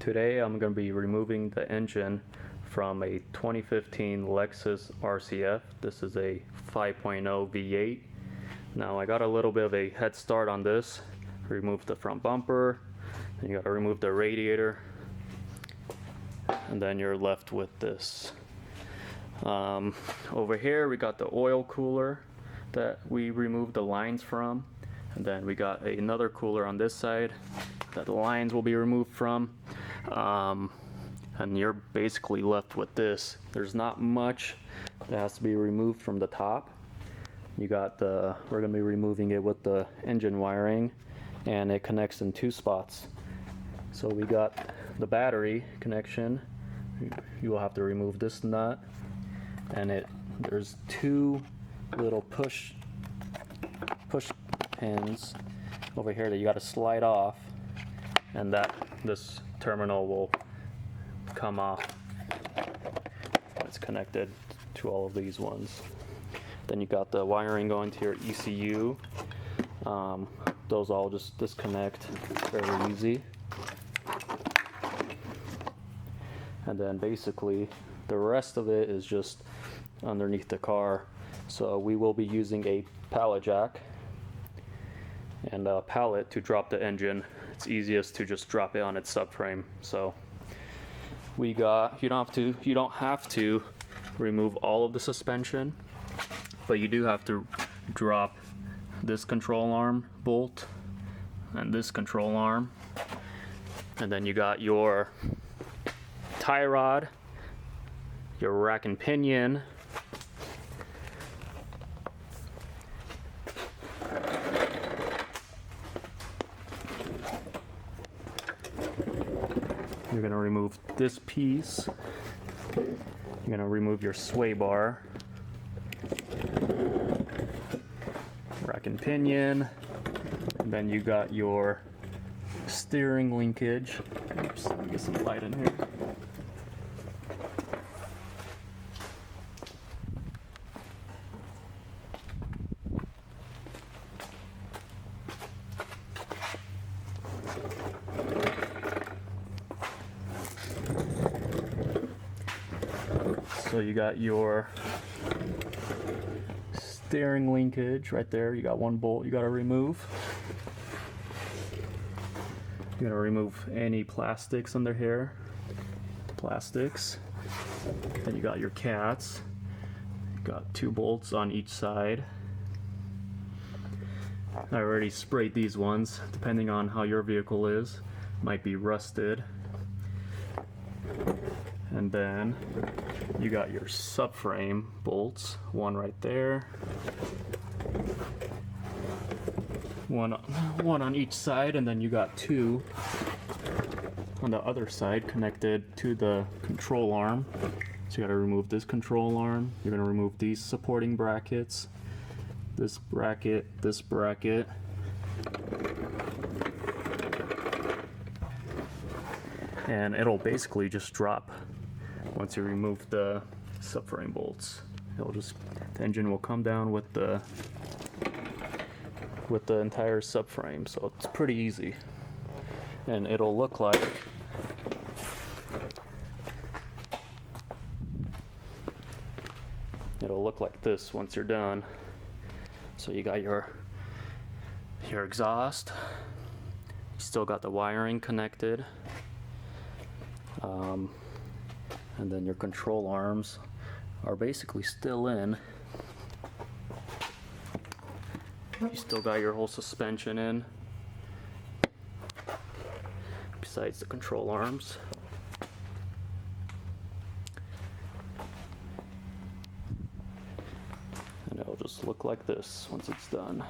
Today I'm going to be removing the engine from a 2015 Lexus RCF. This is a 5.0 V8. Now I got a little bit of a head start on this. Remove the front bumper, and you got to remove the radiator, and then you're left with this. Over here we got the oil cooler that we removed the lines from, and then we got another cooler on this side that the lines will be removed from. And you're basically left with this. There's not much that has to be removed from the top. You got we're going to be removing it with the engine wiring, and it connects in two spots. So we got the battery connection. You will have to remove this nut, and there's two little push pins over here that you got to slide off, and this terminal will come off. It's connected to all of these ones. Then you got the wiring going to your ECU. Those all just disconnect very easy. And then basically the rest of it is just underneath the car. So we will be using a pallet jack and a pallet to drop the engine. It's easiest to just drop it on its subframe. So you don't have to remove all of the suspension, but you do have to drop this control arm bolt and this control arm, and then you got your tie rod, your rack and pinion, you're going to remove this piece, you're going to remove your sway bar, rack and pinion, and then you got your steering linkage. Oops, let me get some light in here. So you got your steering linkage right there. You got one bolt you got to remove. You're going to remove any plastics under here. Plastics. Then you got your cats. You got two bolts on each side. I already sprayed these ones. Depending on how your vehicle is, might be rusted. And then you got your subframe bolts, one right there, one on each side, and then you got two on the other side connected to the control arm. So you got to remove this control arm. You're going to remove these supporting brackets, this bracket, and it'll basically just drop once you remove the subframe bolts. The engine will come down with the entire subframe, so it's pretty easy. And it'll look like this once you're done. So you got your exhaust. You still got the wiring connected. And then your control arms are basically still in. You still got your whole suspension in, besides the control arms. And it'll just look like this once it's done.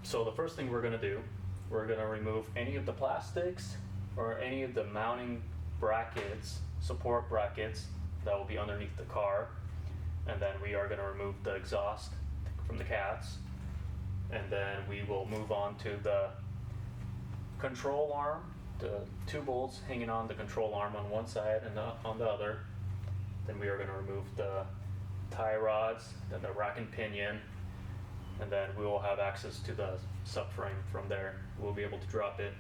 So the first thing we're going to do, we're going to remove any of the plastics or any of the mounting brackets, support brackets that will be underneath the car. And then we are going to remove the exhaust from the cats. And then we will move on to the control arm, the two bolts hanging on the control arm on one side and on the other. Then we are going to remove the tie rods, then the rack and pinion, and then we will have access to the subframe from there. We'll be able to drop it.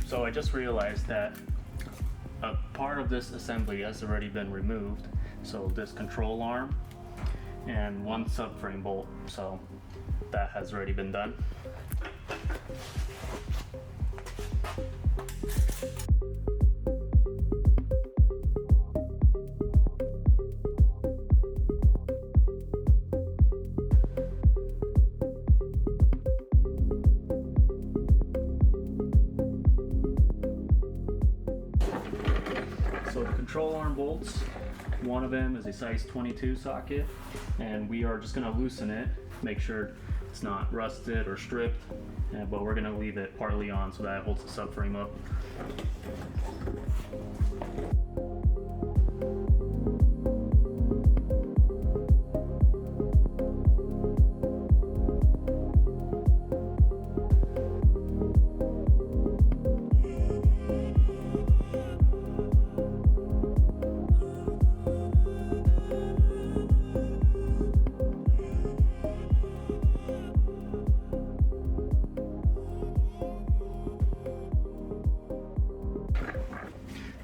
So I just realized that a part of this assembly has already been removed. So this control arm and one subframe bolt. So that has already been done. So the control arm bolts, one of them is a size 22 socket, and we are just going to loosen it, make sure it's not rusted or stripped, but we're going to leave it partly on so that it holds the subframe up.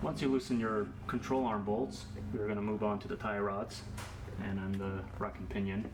Once you loosen your control arm bolts, we're going to move on to the tie rods and then the rack and pinion.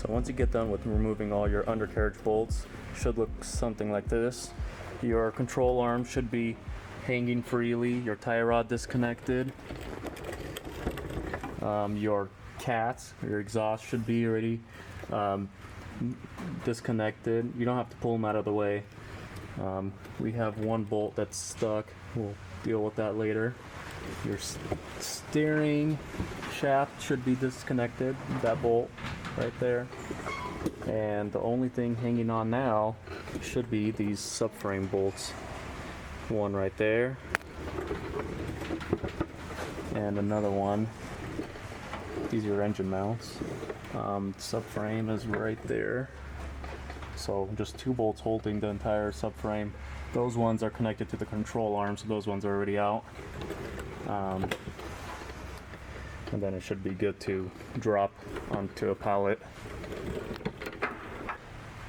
So once you get done with removing all your undercarriage bolts, it should look something like this. Your control arm should be hanging freely, your tie rod disconnected, your cats, your exhaust should be already disconnected. You don't have to pull them out of the way. We have one bolt that's stuck. We'll deal with that later. Your steering shaft should be disconnected, that bolt right there. And the only thing hanging on now should be these subframe bolts. One right there, and another one. These are your engine mounts. Subframe is right there. So just two bolts holding the entire subframe. Those ones are connected to the control arm, so those ones are already out. And then it should be good to drop onto a pallet.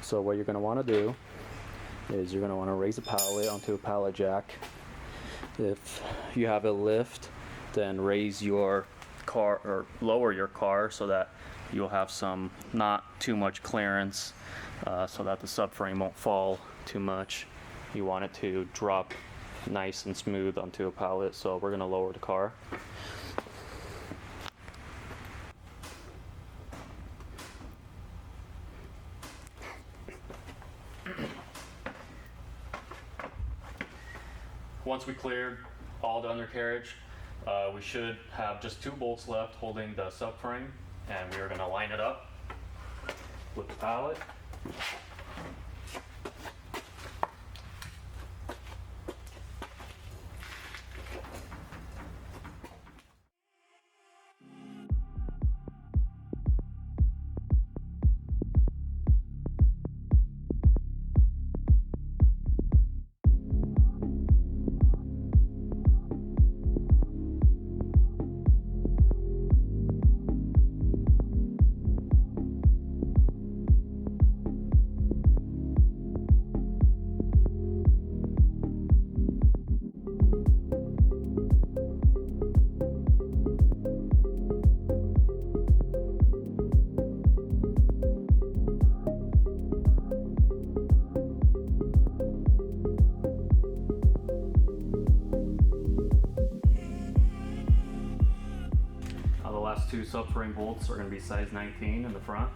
So what you're going to want to do is you're going to want to raise a pallet onto a pallet jack. If you have a lift, then raise your car or lower your car so that you'll have some not too much clearance, so that the subframe won't fall too much. You want it to drop nice and smooth onto a pallet, so we're going to lower the car. Once we cleared all the undercarriage, we should have just two bolts left holding the subframe, and we are going to line it up with the pallet. The last two subframe bolts are going to be size 19 in the front.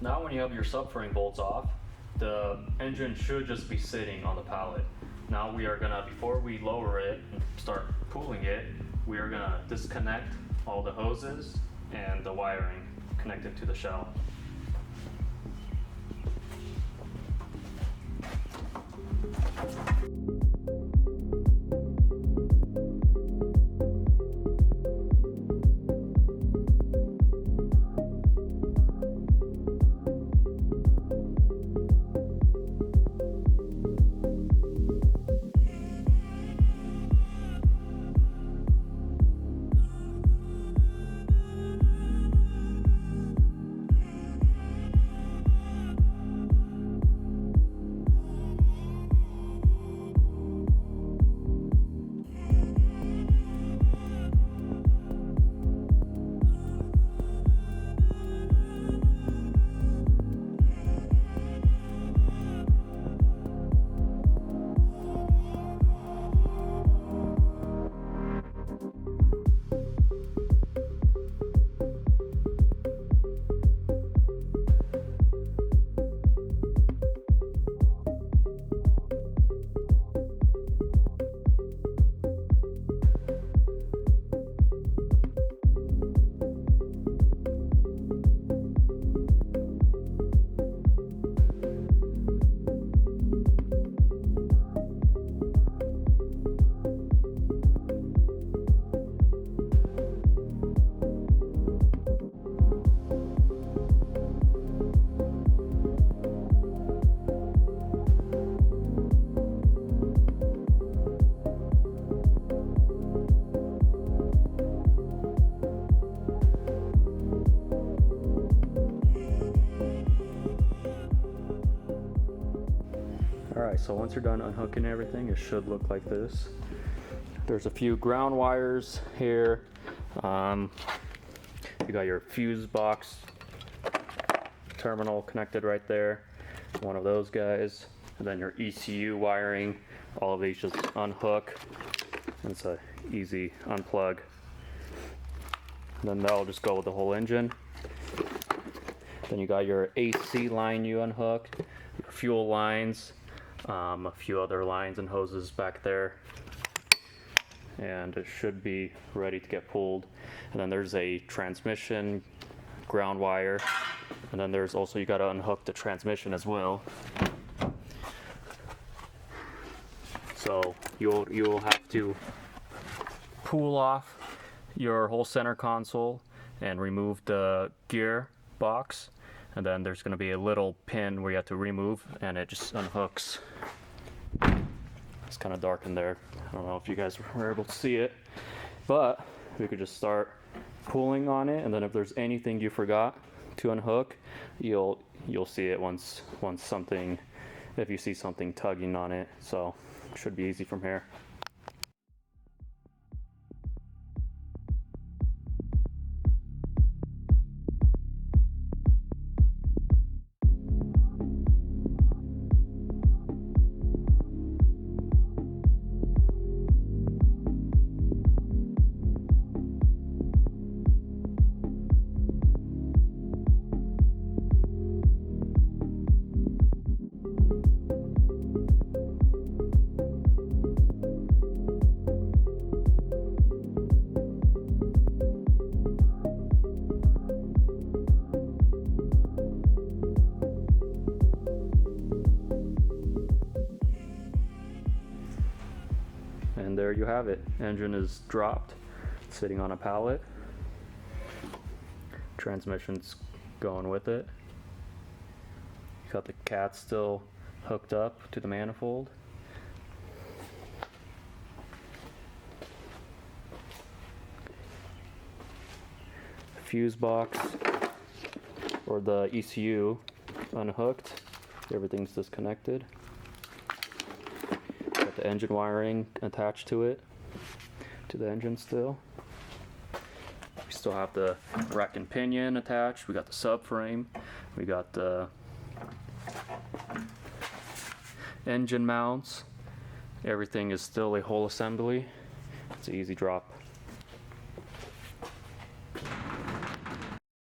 Now when you have your subframe bolts off, the engine should just be sitting on the pallet. Now we are gonna, before we lower it and start pulling it, we are gonna disconnect all the hoses and the wiring connected to the shell. Alright, so once you're done unhooking everything, it should look like this. There's a few ground wires here. You got your fuse box terminal connected right there, one of those guys, and then your ECU wiring. All of these just unhook, and it's a easy unplug. And then that'll just go with the whole engine. Then you got your AC line you unhook, your fuel lines, a few other lines and hoses back there, and it should be ready to get pulled. And then there's a transmission ground wire, and then there's also, you got to unhook the transmission as well. So you'll have to pull off your whole center console and remove the gear box, and then there's going to be a little pin where you have to remove, and it just unhooks. It's kind of dark in there. I don't know if you guys were able to see it, but we could just start pulling on it, and then if there's anything you forgot to unhook, you'll see it once something, if you see something tugging on it. So it should be easy from here. And there you have it. Engine is dropped, sitting on a pallet. Transmission's going with it. Got the cat still hooked up to the manifold. Fuse box, or the ECU, unhooked. Everything's disconnected. Got the engine wiring attached to it, to the engine still. We still have the rack and pinion attached. We got the subframe. We got the engine mounts. Everything is still a whole assembly. It's an easy drop.